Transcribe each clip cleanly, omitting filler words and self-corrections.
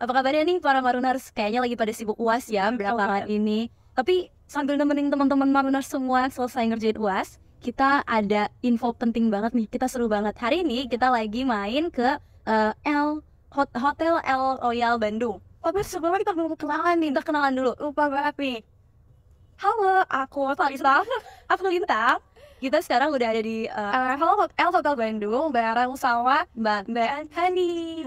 Apa kabarnya nih para Maruners? Kayaknya lagi pada sibuk UAS ya belakangan ini. Tapi sambil nemenin teman-teman Maruners semua selesai ngerjain UAS, kita ada info penting banget nih. Kita seru banget. Hari ini kita lagi main ke Hotel El Royal Bandung. Tapi sebelumnya kita belum kenalan nih. Kita kenalan dulu. Lupa banget nih. Halo, aku Talisa. Aku Lintang. Kita sekarang udah ada di Hotel Bandung bareng sama Mbak Hani.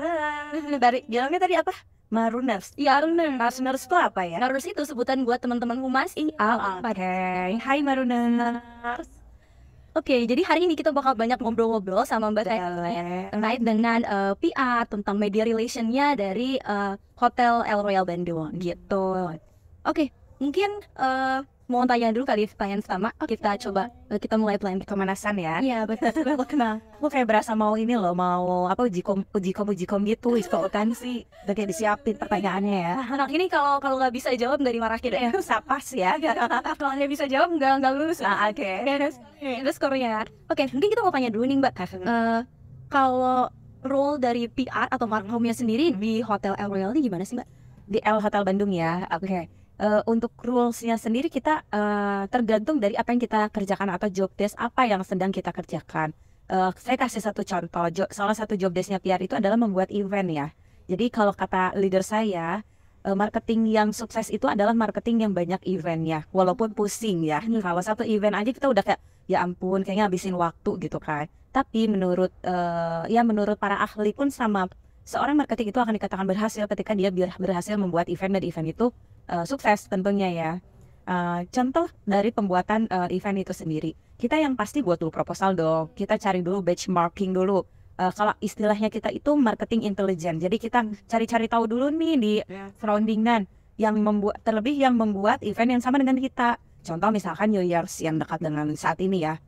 Dari bilangnya tadi apa? Maruners. Iya, Maruners. Maruners itu apa ya? Maruners itu sebutan buat teman-teman humas. Oke. Hai Maruners. Oke, jadi hari ini kita bakal banyak ngobrol-ngobrol sama Mbak Hani terkait dengan PR tentang media relationnya dari Hotel El Royal Bandung gitu. Oke, mungkin mau tanya dulu kali pertanyaan sama. Kita coba kita mulai pelan Pemanasan ya. Iya, betul. Kenal. Aku kayak berasa mau ini loh, mau apa uji kom gitu, kan sih. Udah kayak disiapin pertanyaannya ya. Anak ini kalau nggak bisa jawab nggak dimarahin ya. Sapas ya. Kalau nggak bisa jawab nggak lulus. Oke. Itu skornya. Oke, mungkin kita mau tanya dulu nih Mbak. Kalau role dari PR atau markomnya sendiri di Hotel El Royal ini gimana sih Mbak? Di El Hotel Bandung ya. Oke. Untuk rulesnya sendiri kita tergantung dari apa yang kita kerjakan atau job desk apa yang sedang kita kerjakan. Saya kasih satu contoh, salah satu job desknya PR itu adalah membuat event ya. Jadi kalau kata leader saya, marketing yang sukses itu adalah marketing yang banyak eventnya, walaupun pusing ya. Kalau satu event aja kita udah kayak, ya ampun, kayaknya habisin waktu gitu kan. Tapi menurut para ahli pun sama, seorang marketing itu akan dikatakan berhasil ketika dia berhasil membuat event dan event itu sukses tentunya ya. Contoh dari pembuatan event itu sendiri, kita yang pasti buat dulu proposal dong, kita cari dulu benchmarking dulu. Kalau istilahnya kita itu marketing intelijen, jadi kita cari-cari tahu dulu nih di surroundingan yang membuat event yang sama dengan kita. Contoh misalkan New Year's yang dekat dengan saat ini ya,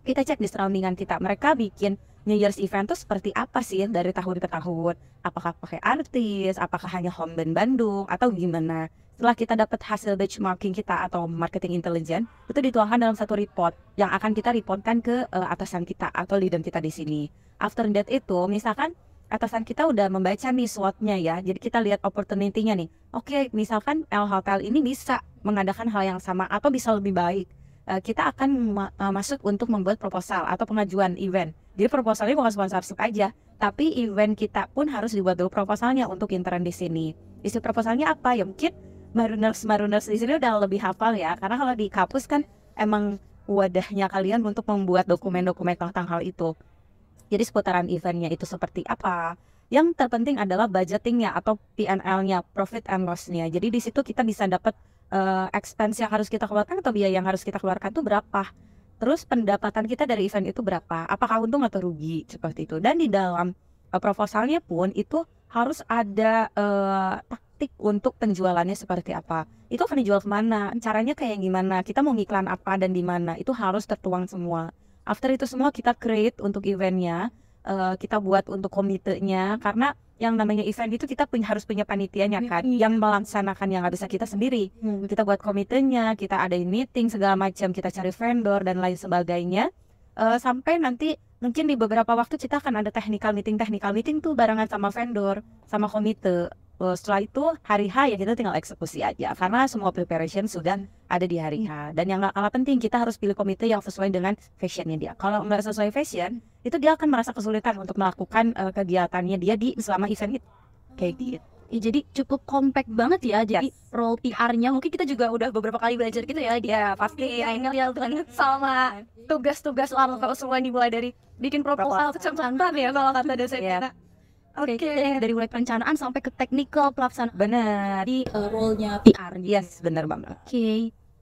kita cek di surroundingan kita, mereka bikin New Year's event tuh seperti apa sih dari tahun ke tahun, apakah pakai artis, apakah hanya home band Bandung atau gimana. Setelah kita dapat hasil benchmarking kita atau marketing intelijen, itu dituangkan dalam satu report yang akan kita reportkan ke atasan kita atau leader kita di sini. After that itu, misalkan atasan kita udah membaca nih SWOT-nya ya, jadi kita lihat opportunity-nya nih. Oke, misalkan El Hotel ini bisa mengadakan hal yang sama atau bisa lebih baik. Kita akan masuk untuk membuat proposal atau pengajuan event. Jadi proposalnya bukan sponsorship aja, tapi event kita pun harus dibuat dulu proposalnya untuk intern di sini. Isi proposalnya apa? Ya mungkin Maruners di sini udah lebih hafal ya, karena kalau di kampus kan emang wadahnya kalian untuk membuat dokumen-dokumen tentang hal itu. Jadi seputaran eventnya itu seperti apa. Yang terpenting adalah budgetingnya atau P&L-nya, profit and loss-nya. Jadi di situ kita bisa dapat expense yang harus kita keluarkan atau biaya yang harus kita keluarkan itu berapa. Terus pendapatan kita dari event itu berapa, apakah untung atau rugi, seperti itu. Dan di dalam proposalnya pun itu harus ada taktik untuk penjualannya seperti apa. Itu akan dijual kemana, caranya kayak gimana, kita mau ngiklan apa dan di mana, itu harus tertuang semua. After itu semua kita create untuk eventnya, kita buat untuk komitenya, karena yang namanya event itu kita harus punya panitianya kan, yang melaksanakan, yang nggak bisa kita sendiri. Kita buat komitenya, kita adain meeting segala macam, kita cari vendor dan lain sebagainya, sampai nanti mungkin di beberapa waktu kita akan ada technical meeting tuh barengan sama vendor, sama komite. Setelah itu hari H ya kita tinggal eksekusi aja, karena semua preparation sudah ada di hari H. Dan yang gak kalah penting, kita harus pilih komite yang sesuai dengan fashionnya dia. Kalau nggak sesuai fashion, itu dia akan merasa kesulitan untuk melakukan kegiatannya dia di selama event itu. Kayak gitu. Ya, jadi cukup compact banget ya. Jadi role PR-nya mungkin kita juga udah beberapa kali belajar gitu ya. Dia pasti ini ya sama tugas-tugas lama kalau semua dimulai dari bikin proposal kecantan ya kalau kata dosen kita. Oke, dari mulai perencanaan sampai ke technical pelaksanaan. Benar. Di role-nya PR. Yes, benar banget.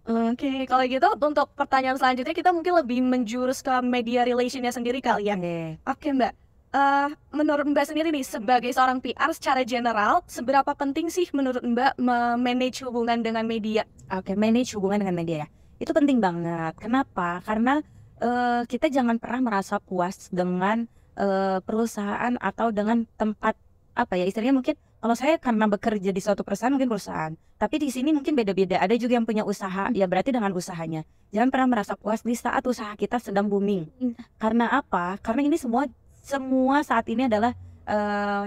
Oke, kalau gitu untuk pertanyaan selanjutnya kita mungkin lebih menjurus ke media relation-nya sendiri kali ya. Oke Mbak, menurut Mbak sendiri nih sebagai seorang PR secara general, seberapa penting sih menurut Mbak manage hubungan dengan media? Oke, manage hubungan dengan media ya, itu penting banget. Kenapa? Karena kita jangan pernah merasa puas dengan perusahaan atau dengan tempat apa ya istilahnya. Mungkin kalau saya karena bekerja di suatu perusahaan, mungkin perusahaan, tapi di sini mungkin beda-beda. Ada juga yang punya usaha, ya berarti dengan usahanya. Jangan pernah merasa puas di saat usaha kita sedang booming. Karena apa? Karena ini semua saat ini adalah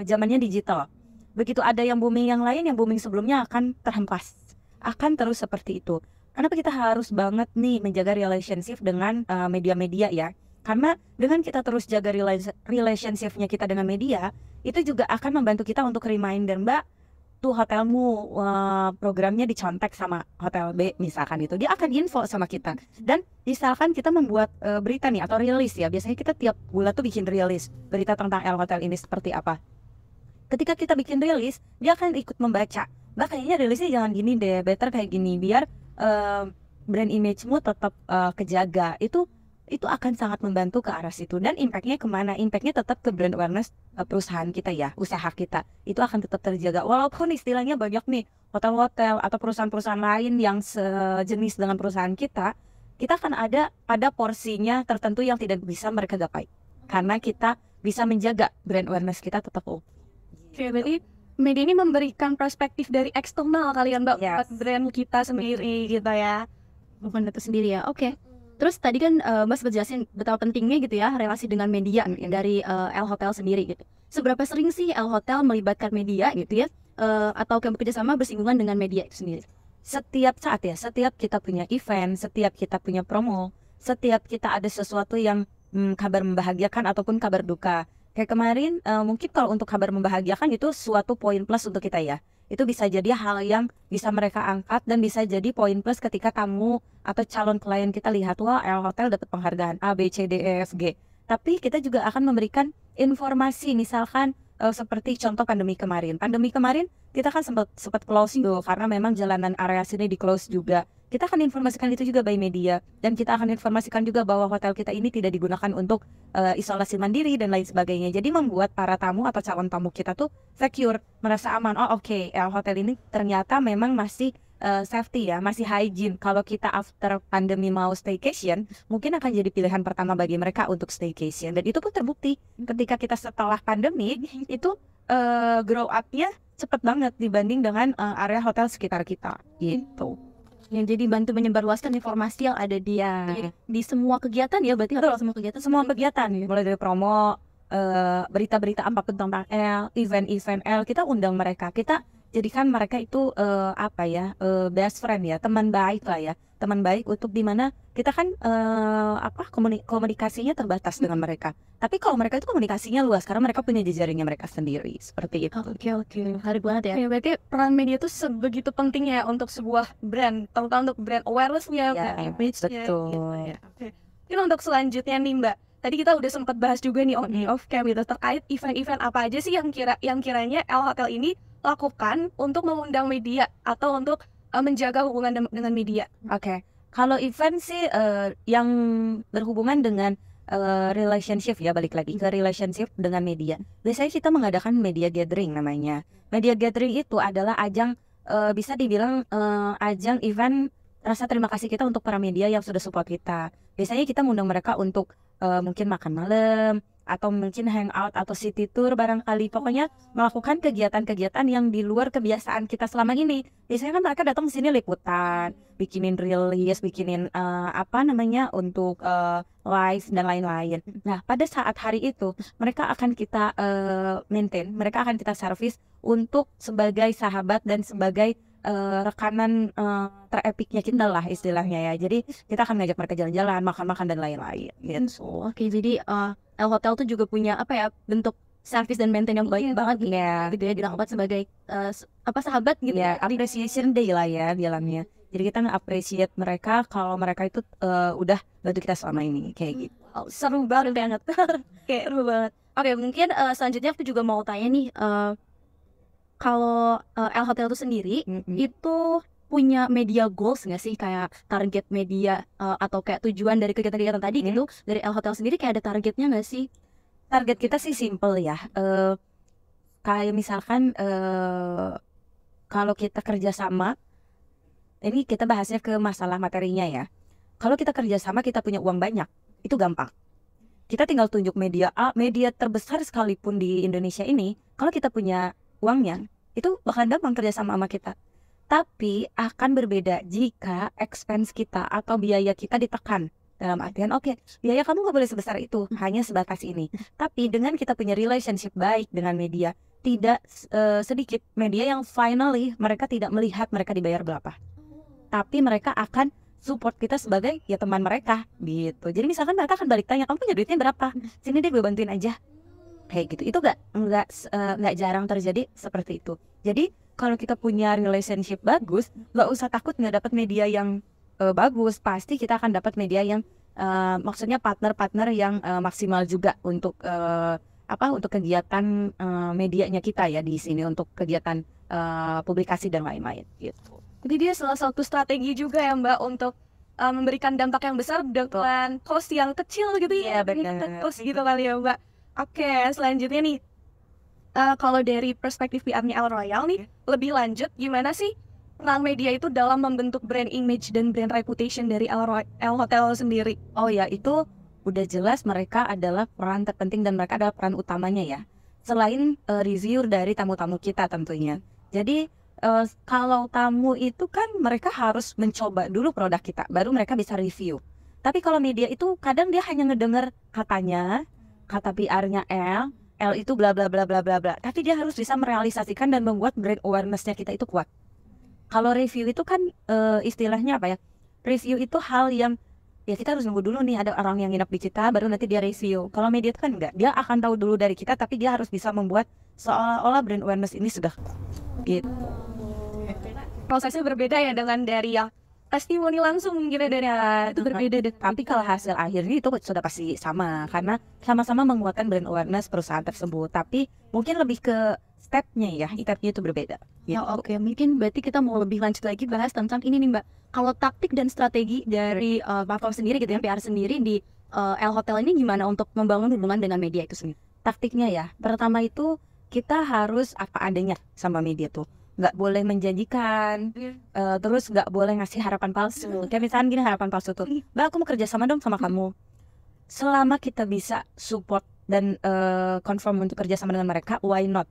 zamannya digital. begitu ada yang booming yang lain, yang booming sebelumnya akan terhempas, akan terus seperti itu. Kenapa kita harus banget nih menjaga relationship dengan media-media ya? Karena dengan kita terus jaga relationship-nya kita dengan media, itu juga akan membantu kita untuk reminder, Mbak, tuh hotelmu programnya dicontek sama hotel B misalkan, itu dia akan info sama kita. Dan misalkan kita membuat berita nih atau rilis ya, biasanya kita tiap bulan tuh bikin rilis berita tentang L Hotel ini seperti apa. Ketika kita bikin rilis, dia akan ikut membaca, Mbak kayaknya rilisnya jangan gini deh, better kayak gini, biar brand image-mu tetap kejaga. Itu akan sangat membantu ke arah situ. Dan impactnya kemana? Impactnya tetap ke brand awareness perusahaan kita ya, usaha kita. Itu akan tetap terjaga. Walaupun istilahnya banyak nih hotel-hotel atau perusahaan-perusahaan lain yang sejenis dengan perusahaan kita akan ada pada porsinya tertentu yang tidak bisa mereka gapai. Karena kita bisa menjaga brand awareness kita tetap oke. Berarti media ini memberikan perspektif dari eksternal kalian, Mbak, buat brand kita sendiri gitu ya. Bukan itu sendiri ya. Oke. Terus tadi kan Mbak sempat jelasin betapa pentingnya gitu ya relasi dengan media dari L Hotel sendiri gitu. Seberapa sering sih L Hotel melibatkan media gitu ya, atau bekerja sama bersinggungan dengan media itu sendiri? Setiap saat ya, setiap kita punya event, setiap kita punya promo, setiap kita ada sesuatu yang kabar membahagiakan ataupun kabar duka. Kayak kemarin mungkin kalau untuk kabar membahagiakan itu suatu poin plus untuk kita ya. Itu bisa jadi hal yang bisa mereka angkat dan bisa jadi poin plus ketika kamu atau calon klien kita lihat, wah L Hotel dapat penghargaan A, B, C, D, E, F, G. Tapi kita juga akan memberikan informasi, misalkan seperti contoh pandemi kemarin. Pandemi kemarin kita kan sempat close dulu karena memang jalanan area sini di close juga. Kita akan informasikan itu juga by media, dan kita akan informasikan juga bahwa hotel kita ini tidak digunakan untuk isolasi mandiri dan lain sebagainya. Jadi membuat para tamu atau calon tamu kita tuh secure, merasa aman. Oh oke, hotel ini ternyata memang masih safety ya, masih hygiene. Kalau kita after pandemi mau staycation, mungkin akan jadi pilihan pertama bagi mereka untuk staycation. Dan itu pun terbukti ketika kita setelah pandemi itu grow up-nya cepet banget dibanding dengan area hotel sekitar kita gitu. Yang jadi bantu menyebarluaskan informasi yang ada di semua kegiatan ya, berarti Betul, semua kegiatan ya. Mulai dari promo, berita-berita apapun tentang L, event-event L, kita undang mereka, kita jadikan mereka itu best friend ya, teman baik lah ya, teman baik untuk dimana kita kan komunikasinya terbatas dengan mereka. Tapi kalau mereka itu komunikasinya luas karena mereka punya jejaringnya mereka sendiri seperti itu. Oke, menarik banget ya. Berarti peran media itu sebegitu pentingnya untuk sebuah brand, terutama untuk brand awareness-nya, brand image-nya. Betul. Gitu ya. Oke. Untuk selanjutnya nih Mbak, tadi kita udah sempat bahas juga nih off cam gitu terkait event-event apa aja sih yang kiranya L Hotel ini lakukan untuk mengundang media atau untuk menjaga hubungan dengan media. Oke. Kalau event sih yang berhubungan dengan relationship ya, balik lagi ke relationship dengan media. Biasanya kita mengadakan media gathering namanya. Media gathering itu adalah ajang bisa dibilang ajang event rasa terima kasih kita untuk para media yang sudah support kita. Biasanya kita mengundang mereka untuk mungkin makan malam atau mungkin hangout atau city tour barangkali, pokoknya melakukan kegiatan-kegiatan yang di luar kebiasaan kita selama ini. Biasanya kan mereka datang sini liputan, bikinin rilis, bikinin untuk live dan lain-lain. Nah, pada saat hari itu mereka akan kita maintain, mereka akan kita service untuk sebagai sahabat dan sebagai rekanan terepiknya kita lah istilahnya ya. Jadi kita akan ngajak mereka jalan-jalan, makan-makan dan lain-lain gitu. Oke, jadi L Hotel tuh juga punya bentuk service dan maintain yang baik banget gitu ya, dilakukan sebagai sahabat gitu ya. Appreciation day lah ya bilangnya. Jadi kita nge-appreciate mereka kalau mereka itu udah bantu kita selama ini kayak gitu. Seru banget. Kayak seru banget. Oke, mungkin selanjutnya aku juga mau tanya nih, kalau L Hotel itu sendiri itu punya media goals nggak sih, kayak target media atau kayak tujuan dari kegiatan-kegiatan tadi gitu dari L Hotel sendiri, kayak ada targetnya nggak sih? Target kita sih simple ya, kayak misalkan kalau kita kerjasama, ini kita bahasnya ke masalah materinya ya. Kalau kita kerjasama kita punya uang banyak, itu gampang. Kita tinggal tunjuk media A, media terbesar sekalipun di Indonesia ini, kalau kita punya uangnya, itu bakal gampang kerjasama sama kita. Tapi akan berbeda jika expense kita atau biaya kita ditekan. Dalam artian oke, biaya kamu nggak boleh sebesar itu, hanya sebatas ini. Tapi dengan kita punya relationship baik dengan media, tidak sedikit media yang finally mereka tidak melihat mereka dibayar berapa, tapi mereka akan support kita sebagai ya teman mereka gitu. Jadi misalkan mereka akan balik tanya, kamu punya duitnya berapa? Sini deh gue bantuin aja. Kayak gitu. Itu nggak jarang terjadi seperti itu. Jadi kalau kita punya relationship bagus, nggak usah takut nggak dapat media yang bagus. Pasti kita akan dapat media yang maksudnya partner-partner yang maksimal juga untuk untuk kegiatan medianya kita ya di sini, untuk kegiatan publikasi dan lain-lain gitu. Jadi dia salah satu strategi juga ya Mbak untuk memberikan dampak yang besar dengan cost yang kecil gitu ya. Benar. Cost gitu kali ya Mbak. Oke, selanjutnya nih, kalau dari perspektif PR-nya El Royal nih, lebih lanjut gimana sih peran media itu dalam membentuk brand image dan brand reputation dari El Hotel sendiri? Oh ya, itu udah jelas mereka adalah peran terpenting dan mereka adalah peran utamanya ya. Selain review dari tamu-tamu kita tentunya. Jadi kalau tamu itu kan mereka harus mencoba dulu produk kita, baru mereka bisa review. Tapi kalau media itu kadang dia hanya ngedenger katanya, kata PR-nya L itu bla bla bla bla bla bla. Tapi dia harus bisa merealisasikan dan membuat brand awareness-nya kita itu kuat. Kalau review itu kan istilahnya apa ya? Review itu hal yang ya kita harus nunggu dulu nih ada orang yang nginep di kita baru nanti dia review. Kalau media itu kan enggak, dia akan tahu dulu dari kita tapi dia harus bisa membuat seolah-olah brand awareness ini sudah gitu. Prosesnya berbeda ya dengan dari yang testimoni langsung mungkin dari itu berbeda. Tapi kalau hasil akhirnya itu sudah pasti sama karena sama-sama menguatkan brand awareness perusahaan tersebut. Tapi mungkin lebih ke stepnya itu berbeda. Ya oke, mungkin berarti kita mau lebih lanjut lagi bahas tentang ini nih Mbak. Kalau taktik dan strategi dari platform sendiri gitu ya, PR sendiri di El Hotel ini gimana untuk membangun hubungan dengan media itu sendiri? Taktiknya ya, pertama itu kita harus apa adanya sama media tuh. Nggak boleh menjanjikan, terus nggak boleh ngasih harapan palsu. Kayak misalnya gini harapan palsu tuh, Mbak aku mau kerja sama dong sama kamu. Selama kita bisa support dan confirm untuk kerja sama dengan mereka, why not?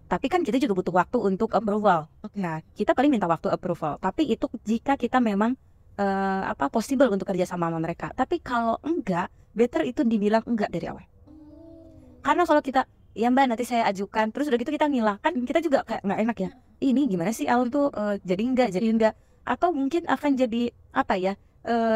Tapi kan kita juga butuh waktu untuk approval. Nah, kita paling minta waktu approval. Tapi itu jika kita memang possible untuk kerja sama mereka. Tapi kalau enggak, better itu dibilang enggak dari awal. Karena kalau kita ya Mbak nanti saya ajukan terus udah gitu kita ngilang kan kita juga kayak nggak enak ya, ini gimana sih Al tuh jadi enggak atau mungkin akan jadi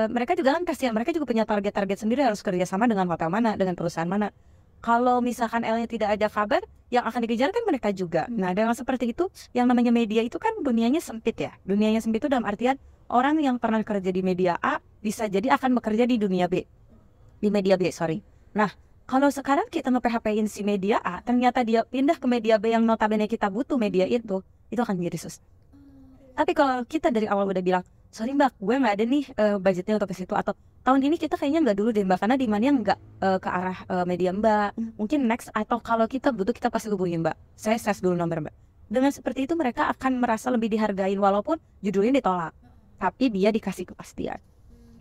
mereka juga kan kasihan, mereka juga punya target sendiri harus kerja sama dengan hotel mana, dengan perusahaan mana. Kalau misalkan L-nya tidak ada kabar, yang akan dikejar kan mereka juga. Nah dengan seperti itu yang namanya media itu kan dunianya sempit ya. Dunianya sempit itu dalam artian orang yang pernah kerja di media A bisa jadi akan bekerja di dunia B, di media B Nah kalau sekarang kita nge-PHP-in si media A, ternyata dia pindah ke media B yang notabene kita butuh media itu akan jadi susah. Tapi kalau kita dari awal udah bilang, sorry Mbak, gue nggak ada nih budgetnya untuk ke situ, atau tahun ini kita kayaknya nggak dulu deh Mbak, karena demandnya nggak ke arah media Mbak, mungkin next, atau kalau kita butuh kita pasti hubungin Mbak, saya save dulu nomor Mbak. Dengan seperti itu mereka akan merasa lebih dihargain walaupun judulnya ditolak, tapi dia dikasih kepastian.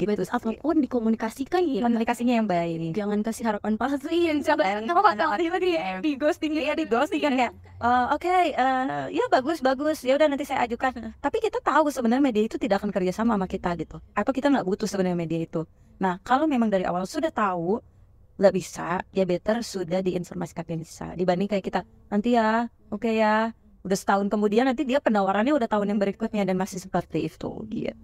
Gitu, apapun dikomunikasikan ya, komunikasinya yang baik, jangan kasih harapan palsu yang coba di ghosting kan ya. Ya bagus ya udah nanti saya ajukan. Tapi kita tahu sebenarnya media itu tidak akan kerja sama kita gitu, atau kita nggak butuh sebenarnya media itu. Nah kalau memang dari awal sudah tahu nggak bisa, ya better sudah diinformasikan yang bisa dibanding kayak kita nanti ya ya udah setahun kemudian nanti dia penawarannya udah tahun yang berikutnya dan masih seperti itu gitu.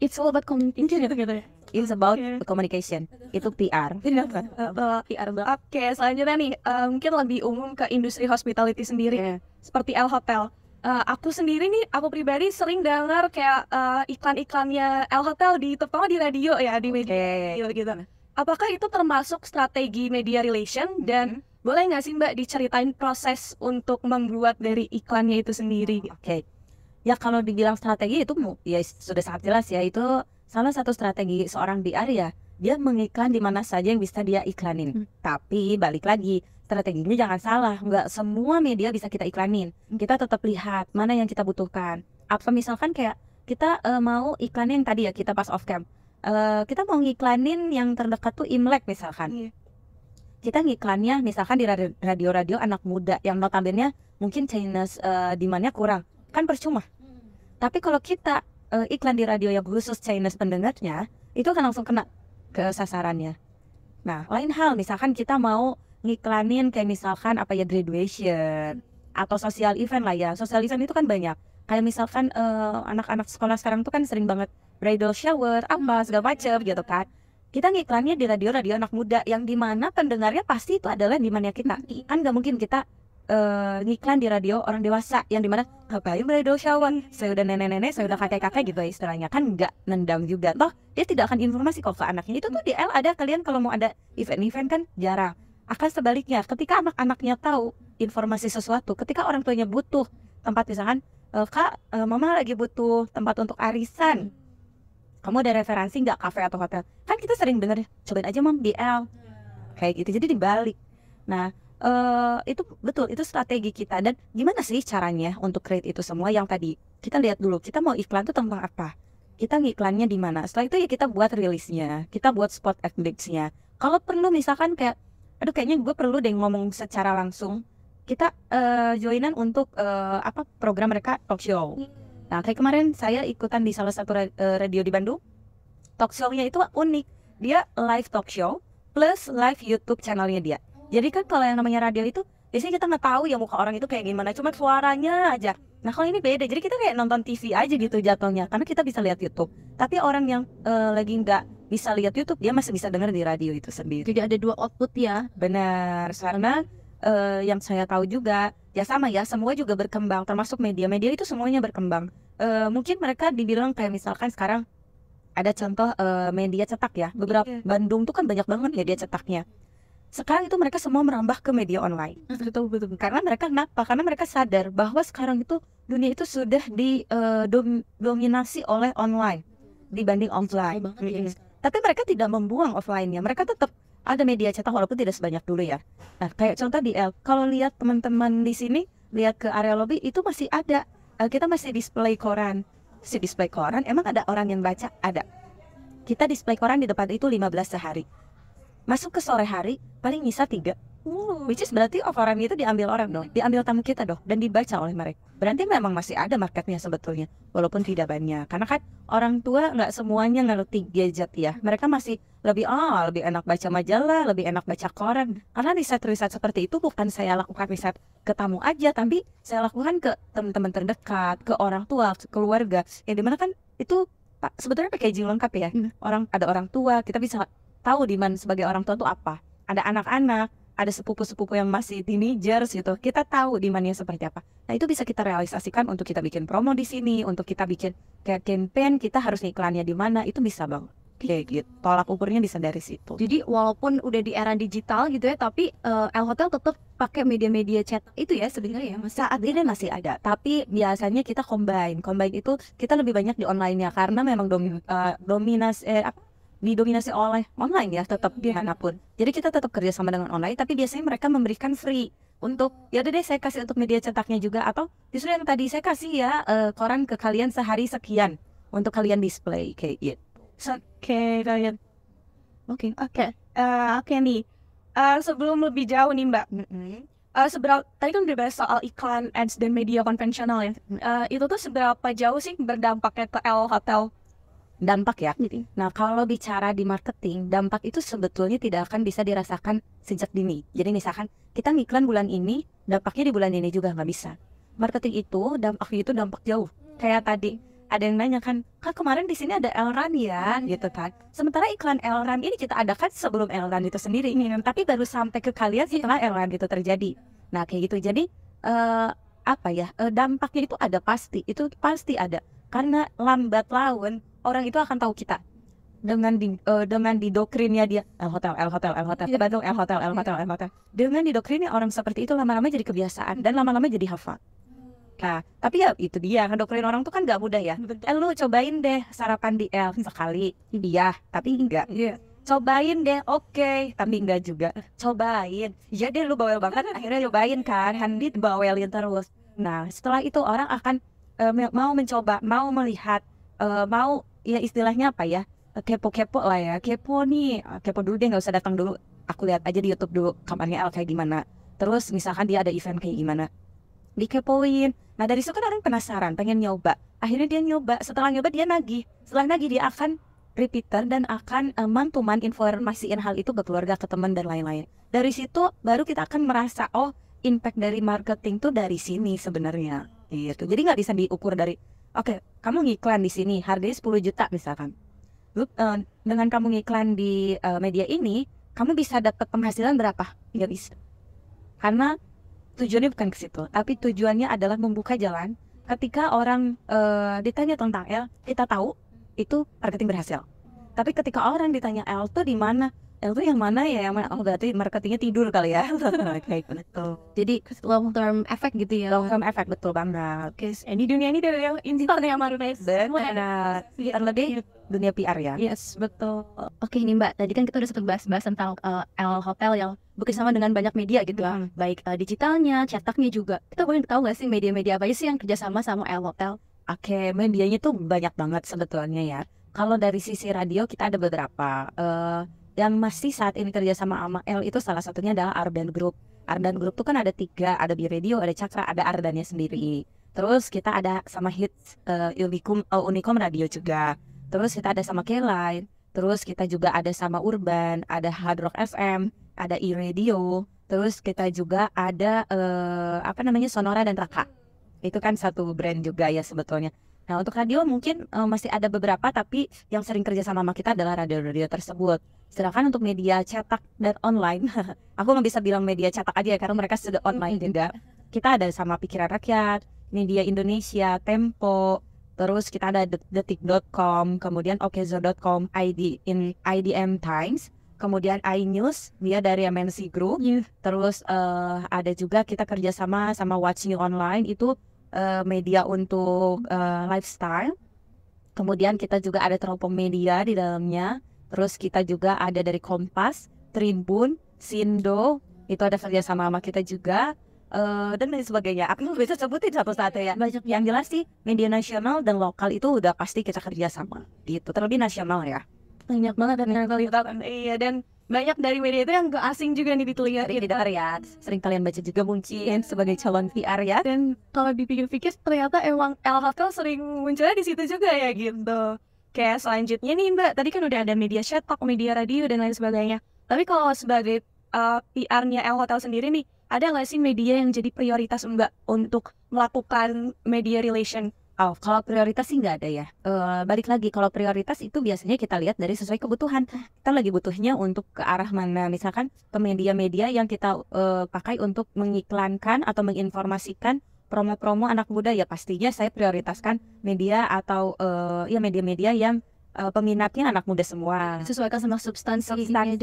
It's all about communication gitu ya. It's about communication. Itu PR. PR. Oke, selanjutnya nih mungkin lebih umum ke industri hospitality sendiri, seperti El Hotel. Aku sendiri nih, aku pribadi sering dengar kayak iklan-iklannya El Hotel terutama di radio ya, di media gitu. Apakah itu termasuk strategi media relation dan boleh nggak sih Mbak diceritain proses untuk membuat dari iklannya itu sendiri? Ya kalau dibilang strategi itu ya sudah sangat jelas ya, itu salah satu strategi seorang PR ya, dia mengiklan di mana saja yang bisa dia iklanin. Tapi balik lagi, strateginya jangan salah, nggak semua media bisa kita iklanin. Kita tetap lihat mana yang kita butuhkan. Apa misalkan kayak kita mau iklanin tadi ya, kita pas off cam, kita mau ngiklanin yang terdekat tuh Imlek misalkan. Kita ngiklannya misalkan di radio-radio anak muda yang notabene mungkin Chinese demand-nya kurang, kan percuma. Tapi kalau kita iklan di radio yang khusus Chinese pendengarnya, itu akan langsung kena ke sasarannya. Nah, lain hal misalkan kita mau ngiklanin kayak misalkan apa ya, graduation atau sosial event lah ya. Sosial event itu kan banyak. Kayak misalkan anak-anak sekolah sekarang tuh kan sering banget bridal shower, apa segala macam gitu kan. Kita ngiklannya di radio-radio anak muda yang dimana pendengarnya pasti itu adalah dimana kita. Kan nggak mungkin kita ngiklan di radio orang dewasa yang dimana ngapain bridal shower, saya udah nenek-nenek, saya udah kakek-kakek gitu ya istilahnya, kan nggak nendang juga. Toh dia tidak akan informasi kok ke anaknya. Itu tuh di L ada, kalian kalau mau ada event-event kan jarang. Akan sebaliknya, ketika anak-anaknya tahu informasi sesuatu, ketika orang tuanya butuh tempat, misalkan kak, mama lagi butuh tempat untuk arisan, kamu ada referensi nggak kafe atau hotel? Kan kita sering dengar, cobain aja mam di L kayak gitu. Jadi dibalik. Nah, itu betul, itu strategi kita. Dan gimana sih caranya untuk create itu semua? Yang tadi kita lihat dulu, kita mau iklan tuh tentang apa, kita ngiklannya di mana. Setelah itu ya kita buat rilisnya, kita buat spot advertisnya. Kalau perlu misalkan kayak, aduh kayaknya gue perlu deh ngomong secara langsung, kita joinan untuk program mereka talk show. Nah kayak kemarin saya ikutan di salah satu radio di Bandung, talk show-nya itu unik, dia live talk show plus live YouTube channelnya dia. Jadi kan kalau yang namanya radio itu biasanya kita nggak tahu ya muka orang itu kayak gimana, cuma suaranya aja. Nah kalau ini beda, jadi kita kayak nonton TV aja gitu jatuhnya, karena kita bisa lihat YouTube. Tapi orang yang lagi nggak bisa lihat YouTube, dia masih bisa dengar di radio itu sendiri. Jadi ada dua output ya. Benar, karena yang saya tahu juga, ya sama ya, semua juga berkembang, termasuk media-media itu semuanya berkembang. Mungkin mereka dibilang kayak misalkan sekarang ada contoh media cetak ya, beberapa Bandung tuh kan banyak banget media cetaknya. Sekarang itu mereka semua merambah ke media online. Betul. Karena mereka kenapa? Karena mereka sadar bahwa sekarang itu dunia itu sudah didominasi oleh online dibanding offline. Tapi mereka tidak membuang offline-nya. Mereka tetap ada media cetak walaupun tidak sebanyak dulu ya. Nah, kayak contoh di L, kalau lihat teman-teman di sini, lihat ke area lobby itu masih ada. Kita masih display koran. Display koran, emang ada orang yang baca? Ada. Kita display koran di depan itu 15 sehari. Masuk ke sore hari paling nyisa 3, which is berarti offline itu diambil orang dong, diambil tamu kita dong, dan dibaca oleh mereka. Berarti memang masih ada marketnya sebetulnya, walaupun tidak banyak. Karena kan orang tua nggak semuanya ngerti gadget ya, mereka masih lebih enak baca majalah, lebih enak baca koran. Karena riset-riset seperti itu bukan saya lakukan riset ke tamu aja, tapi saya lakukan ke teman-teman terdekat, ke orang tua, ke keluarga, yang dimana kan itu sebetulnya packaging lengkap ya. Ada orang tua, kita bisa tahu di mana sebagai orang tua tuh apa. Ada anak-anak, ada sepupu-sepupu yang masih teenagers gitu. Kita tahu di mana seperti apa. Nah, itu bisa kita realisasikan untuk kita bikin promo di sini, untuk kita bikin kayak campaign, kita harus iklannya di mana, itu bisa bang. Kayak gitu. Tolak ukurnya bisa dari situ. Jadi walaupun udah di era digital gitu ya, tapi L Hotel tetap pakai media-media cetak itu ya sebenarnya ya. Saat ini masih ada, tapi biasanya kita combine itu kita lebih banyak di online-nya karena memang didominasi oleh online ya, tetap dimanapun. Jadi kita tetap kerja sama dengan online, tapi biasanya mereka memberikan free untuk, ya udah deh saya kasih untuk media cetaknya juga, atau justru yang tadi saya kasih ya koran ke kalian sehari sekian untuk kalian display kayak gitu. Oke, kalian. Oke nih. Sebelum lebih jauh nih Mbak, tadi kan udah bahas soal iklan, ads dan media konvensional ya. Itu tuh seberapa jauh sih berdampaknya ke L Hotel? Dampak ya. Nah kalau bicara di marketing, dampak itu sebetulnya tidak akan bisa dirasakan sejak dini. Jadi misalkan kita ngiklan bulan ini, dampaknya di bulan ini juga nggak bisa. Marketing itu dampaknya itu dampak jauh. Kayak tadi ada yang nanya kan, kak kemarin di sini ada Elran ya, gitu kan. Sementara iklan Elran ini kita adakan sebelum Elran itu sendiri, tapi baru sampai ke kalian setelah Elran itu terjadi. Nah kayak gitu. Jadi dampaknya itu pasti ada. Karena lambat laun orang itu akan tahu kita dengan didoktrinnya dia L Hotel Bandung L Hotel. Dengan didokrinnya orang seperti itu lama-lama jadi kebiasaan dan lama-lama jadi hafal. Nah tapi ya itu dia, ngedoktrin orang tuh kan gak mudah ya. Lu cobain deh sarapan di L sekali, iya tapi enggak. Cobain deh, oke, tapi enggak juga. Cobain, ya deh lu bawel banget, akhirnya cobain kan, Handit bawelin terus. Nah setelah itu orang akan mau mencoba, mau melihat, mau ya istilahnya apa ya, kepo-kepo lah ya. Kepo dulu deh, nggak usah datang dulu, aku lihat aja di YouTube dulu kamarnya L kayak gimana, terus misalkan dia ada event kayak gimana, dikepoin. Nah dari situ kan orang penasaran, pengen nyoba, akhirnya dia nyoba, setelah nyoba dia nagih, setelah nagih dia akan repeater dan akan man-to-man informasiin hal itu ke keluarga, ke teman dan lain-lain. Dari situ baru kita akan merasa oh impact dari marketing tuh dari sini sebenarnya gitu. Jadi nggak bisa diukur dari oke, kamu ngiklan di sini harganya 10 juta misalkan. Dengan kamu ngiklan di media ini, kamu bisa dapat penghasilan berapa? Nggak bisa. Karena tujuannya bukan ke situ, tapi tujuannya adalah membuka jalan. Ketika orang ditanya tentang L, kita tahu itu marketing berhasil. Tapi ketika orang ditanya L tuh di mana? L tuh yang mana ya? Yang mana? Oh berarti marketingnya tidur kali ya. Kayak gitu. Jadi long term effect gitu ya. Long term effect betul banget. Oke, di dunia ini dari yang instan yang marketing. Benar. Terlebih dunia PR ya. Yes, betul. Oke nih Mbak, tadi kan kita udah sempat bahas tentang L Hotel yang bekerjasama dengan banyak media gitu ya, baik digitalnya, cetaknya juga. Kita boleh tahu nggak sih media-media apa aja sih yang kerjasama sama L Hotel? Oke, medianya tuh banyak banget sebetulnya ya. Kalau dari sisi radio kita ada beberapa. Yang masih saat ini kerjasama sama L itu salah satunya adalah Ardan Group. Ardan Group tuh kan ada 3, ada Bi Radio, ada Cakra, ada Ardannya sendiri. Terus kita ada sama Hits, Unicom Radio juga. Terus kita ada sama K-Line. Terus kita juga ada sama Urban, ada Hard Rock FM, ada E-Radio. Terus kita juga ada Sonora dan Raka. Itu kan satu brand juga ya sebetulnya. Nah untuk radio mungkin masih ada beberapa, tapi yang sering kerja sama kita adalah radio-radio tersebut. Sedangkan untuk media cetak dan online, aku nggak bisa bilang media cetak aja ya karena mereka sudah online juga. Kita ada sama Pikiran Rakyat, Media Indonesia, Tempo, terus kita ada detik.com, kemudian okezo.com, IDM Times, kemudian iNews, dia dari MNC Group. Terus ada juga kita kerjasama sama Watch New Online, itu media untuk lifestyle. Kemudian kita juga ada Teropong Media di dalamnya. Terus kita juga ada dari Kompas, Tribun, Sindo, itu ada kerjasama sama kita juga, dan lain sebagainya. Aku nggak bisa sebutin satu-satu ya. Banyak yang jelas sih media nasional dan lokal itu udah pasti kita kerjasama gitu. Terlebih nasional ya. Banyak banget dan yang kali Iya, dan banyak dari media itu yang gak asing juga nih di telinga kita ya. Sering kalian baca juga mungkin sebagai calon PR ya. Dan kalau dipikir-pikir ternyata emang L Hotel sering munculnya di situ juga ya gitu. Kayak selanjutnya nih Mbak, tadi kan udah ada media cetak, media radio dan lain sebagainya. Tapi kalau sebagai PR-nya L Hotel sendiri nih, ada nggak sih media yang jadi prioritas Mbak untuk melakukan media relation? Oh, kalau prioritas sih nggak ada ya. Balik lagi, kalau prioritas itu biasanya kita lihat dari sesuai kebutuhan. Kita lagi butuhnya untuk ke arah mana. Misalkan ke media-media yang kita pakai untuk mengiklankan atau menginformasikan promo-promo anak muda, ya pastinya saya prioritaskan media atau media-media yang peminatnya anak muda semua. Sesuaikan sama substansi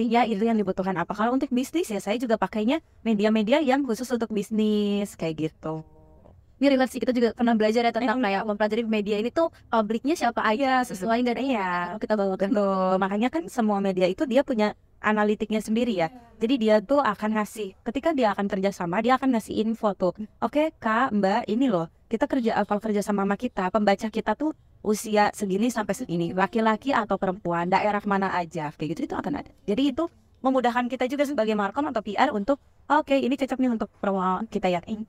ya, itu yang dibutuhkan apa. Kalau untuk bisnis ya saya juga pakainya media-media yang khusus untuk bisnis kayak gitu. Ini relate sih, kita juga pernah belajar ya tentang kayak mempelajari media ini tuh publiknya siapa aja, sesuai dari kita bawakan. Tuh, makanya kan semua media itu dia punya analitiknya sendiri ya. Jadi dia tuh akan ngasih, ketika dia akan kerjasama, dia akan ngasih info tuh. Oke Kak, Mbak, ini loh, kita kalau kerja sama kita, pembaca kita tuh usia segini sampai segini, laki-laki atau perempuan, daerah mana aja, kayak gitu itu akan ada. Jadi itu memudahkan kita juga sebagai markom atau PR untuk oke, ini cocok nih untuk promo kita yang ini.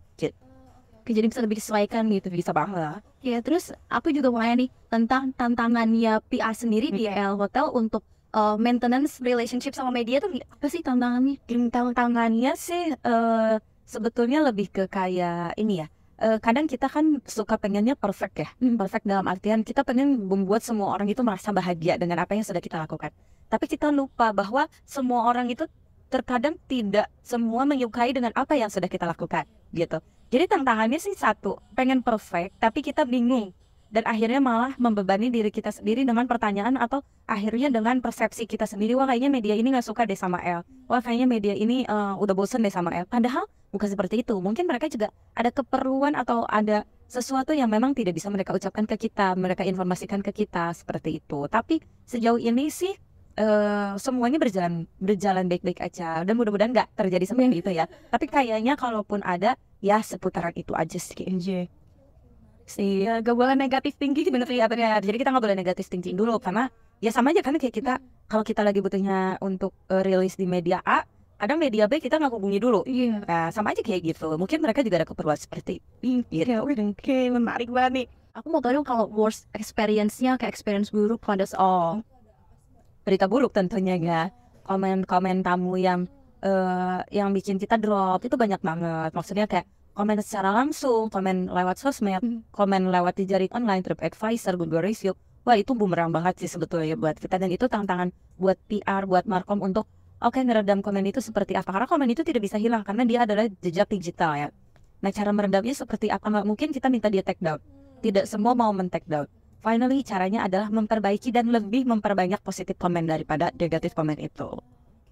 Jadi bisa lebih disesuaikan gitu. Bisa banget. Ya, terus aku juga mau nanya nih tentang tantangannya PR sendiri di L Hotel untuk maintenance relationship sama media tuh apa sih tantangannya? Tantangannya sih sebetulnya lebih ke kayak ini ya. Kadang kita kan suka pengennya perfect ya. Perfect dalam artian kita pengen membuat semua orang itu merasa bahagia dengan apa yang sudah kita lakukan. Tapi kita lupa bahwa semua orang itu terkadang tidak semua menyukai dengan apa yang sudah kita lakukan gitu. Jadi tantangannya sih satu, pengen perfect tapi kita bingung. Dan akhirnya malah membebani diri kita sendiri dengan pertanyaan atau akhirnya dengan persepsi kita sendiri, wah kayaknya media ini gak suka deh sama L, wah kayaknya media ini udah bosen deh sama L. Padahal bukan seperti itu, mungkin mereka juga ada keperluan atau ada sesuatu yang memang tidak bisa mereka ucapkan ke kita, mereka informasikan ke kita seperti itu. Tapi sejauh ini sih semuanya berjalan baik-baik aja, dan mudah-mudahan gak terjadi seperti itu ya. Tapi kayaknya kalaupun ada, ya seputaran itu aja sih. Ya, gak boleh negatif tinggi bener-bener. Jadi kita gak boleh negatif tinggi dulu, karena ya sama aja kan kayak kita kalau kita lagi butuhnya untuk rilis di media A, kadang media B kita nggak hubungi dulu. Nah sama aja kayak gitu, mungkin mereka juga ada keperluan seperti gitu. Oke, menarik banget nih. Aku mau tahu dong kalau worst experience-nya kayak experience buruk pada berita buruk tentunya ya. Komen-komen tamu yang bikin kita drop itu banyak banget. Maksudnya kayak komen secara langsung, komen lewat sosmed, komen lewat di jaring online, TripAdvisor, Google Review. Wah, itu bumerang banget sih sebetulnya buat kita, dan itu tantangan buat PR, buat markom untuk ngeredam komen itu seperti apa, karena komen itu tidak bisa hilang karena dia adalah jejak digital ya. Nah, cara meredamnya seperti apa? Nggak mungkin kita minta dia take down. Tidak semua mau men-take down. Finally, caranya adalah memperbaiki dan lebih memperbanyak positif komen daripada negatif komen itu.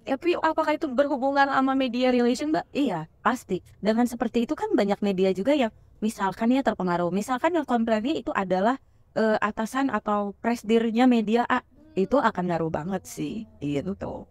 Tapi apakah itu berhubungan sama media relation, Mbak? Iya, pasti. Dengan seperti itu kan banyak media juga yang misalkan ya terpengaruh. Misalkan yang komplainnya itu adalah atasan atau presidennya media A, itu akan ngaruh banget sih. Gitu.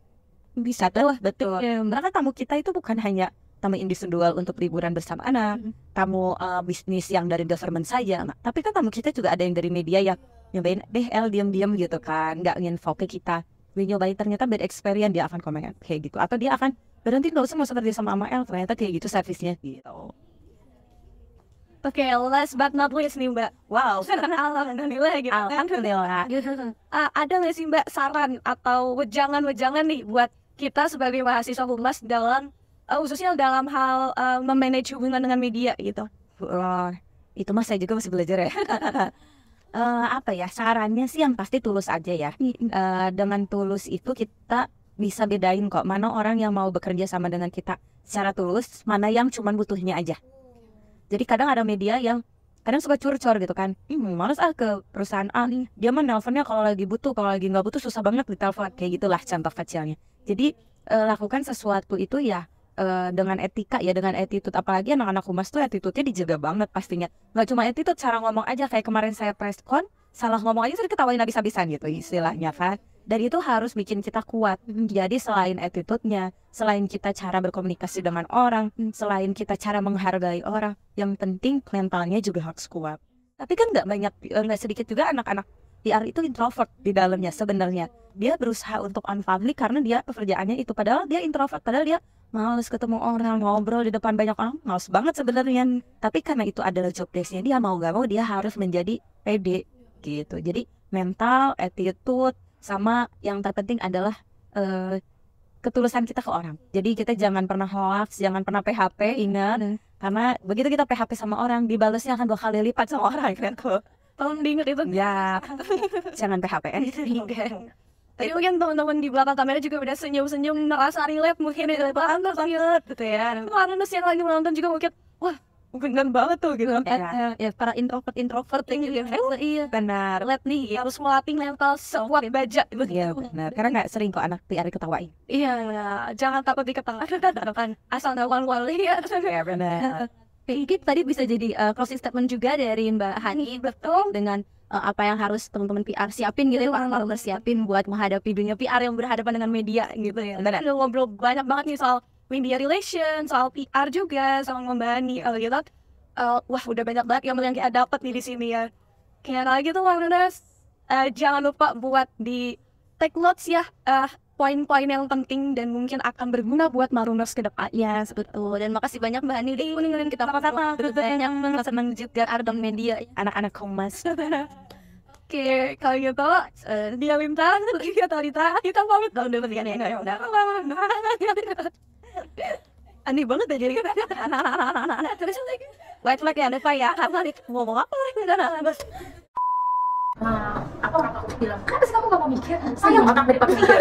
Bisa tuh, betul. Karena kan tamu kita itu bukan hanya tamu individual untuk liburan bersama anak, tamu bisnis yang dari government saja, tapi kan tamu kita juga ada yang dari media yang nyobain diam-diam gitu kan, nggak nginfo ke kita. Nyobain ternyata bad experience, dia akan komen kayak gitu, atau dia akan berhenti nggak usah mau kerja sama L, ternyata kayak gitu servisnya gitu. Oke, last but not least nih Mbak. Wow, alhamdulillah gitu. Alhamdulillah. Ada nggak sih Mbak saran atau wejangan-wejangan nih buat kita sebagai mahasiswa humas dalam khususnya dalam hal memanage hubungan dengan media gitu? Itu mas saya juga masih belajar ya. Apa ya, sarannya sih yang pasti tulus aja ya. Dengan tulus itu kita bisa bedain kok mana orang yang mau bekerja sama dengan kita secara tulus, mana yang cuman butuhnya aja. Jadi kadang ada media yang kadang suka curcor gitu kan, males ke perusahaan A, dia mah nelfonnya kalau lagi butuh, kalau lagi nggak butuh susah banget ditelepon, kayak gitulah contoh kecilnya. Jadi lakukan sesuatu itu ya dengan etika ya, dengan attitude. Apalagi anak-anak humas tuh attitude-nya dijaga banget pastinya. Nggak cuma attitude, cara ngomong aja. Kayak kemarin saya press con, salah ngomong aja sudah ketawain habis-habisan gitu istilahnya kan. Dan itu harus bikin kita kuat. Jadi selain attitude-nya, selain kita cara berkomunikasi dengan orang, selain kita cara menghargai orang, yang penting mentalnya juga harus kuat. Tapi kan nggak sedikit juga anak-anak PR itu introvert di dalamnya sebenarnya. Dia berusaha untuk unpublic karena dia pekerjaannya itu, padahal dia introvert, padahal dia males ketemu orang, ngobrol di depan banyak orang, males banget sebenarnya. Tapi karena itu adalah job desk-nya, dia mau gak mau dia harus menjadi pede gitu. Jadi mental, attitude, sama yang terpenting adalah ketulusan kita ke orang. Jadi kita jangan pernah hoax, jangan pernah PHP, ingat. Karena begitu kita PHP sama orang, dibalasnya akan 2 kali lipat sama orang kan. Tolong diingat itu. Ya, jangan PHP. Tapi mungkin teman-teman di belakang kamera juga udah senyum-senyum, ngerasa relate mungkin ya, banget gitu ya. Karena yang lagi menonton juga mungkin, wah bener banget tuh gitu. Ya para introvert gitu. Iya Benar. relate nih, harus melatih mental sekuat baja gitu. Iya benar. Karena nggak sering kok anak PR ketawain. Iya, jangan takut diketawain, asal ngelakuin wali ya. Ya benar. Mungkin tadi bisa jadi closing statement juga dari Mbak Hani, betul, dengan apa yang harus teman-teman PR siapin gitu, orang-orang siapin buat menghadapi dunia PR yang berhadapan dengan media gitu ya. Benar. Udah ngobrol banyak banget nih soal media relation, soal PR juga, sama Mbak Hani gitu. Wah udah banyak banget yang kita dapat nih di sini ya. Kayak lagi tuh Maruners, jangan lupa buat di take notes ya, poin-poin yang penting dan mungkin akan berguna buat Maruners ke depannya. Betul, dan makasih banyak Mbak Hani udah dengerin kita sama-sama. Yang senang juga Ardong Media, Anak-anak humas. Oke, kalau gitu dia Lintang, kita Talita, kita pamit dong dulu ya. Aneh banget ya jadi. Terus lagi. white flag ya, ada apa ya? Ngomong apa lagi? Apa orang aku bilang, kenapa sih kamu gak mau mikir? Sayang otak daripada mikir.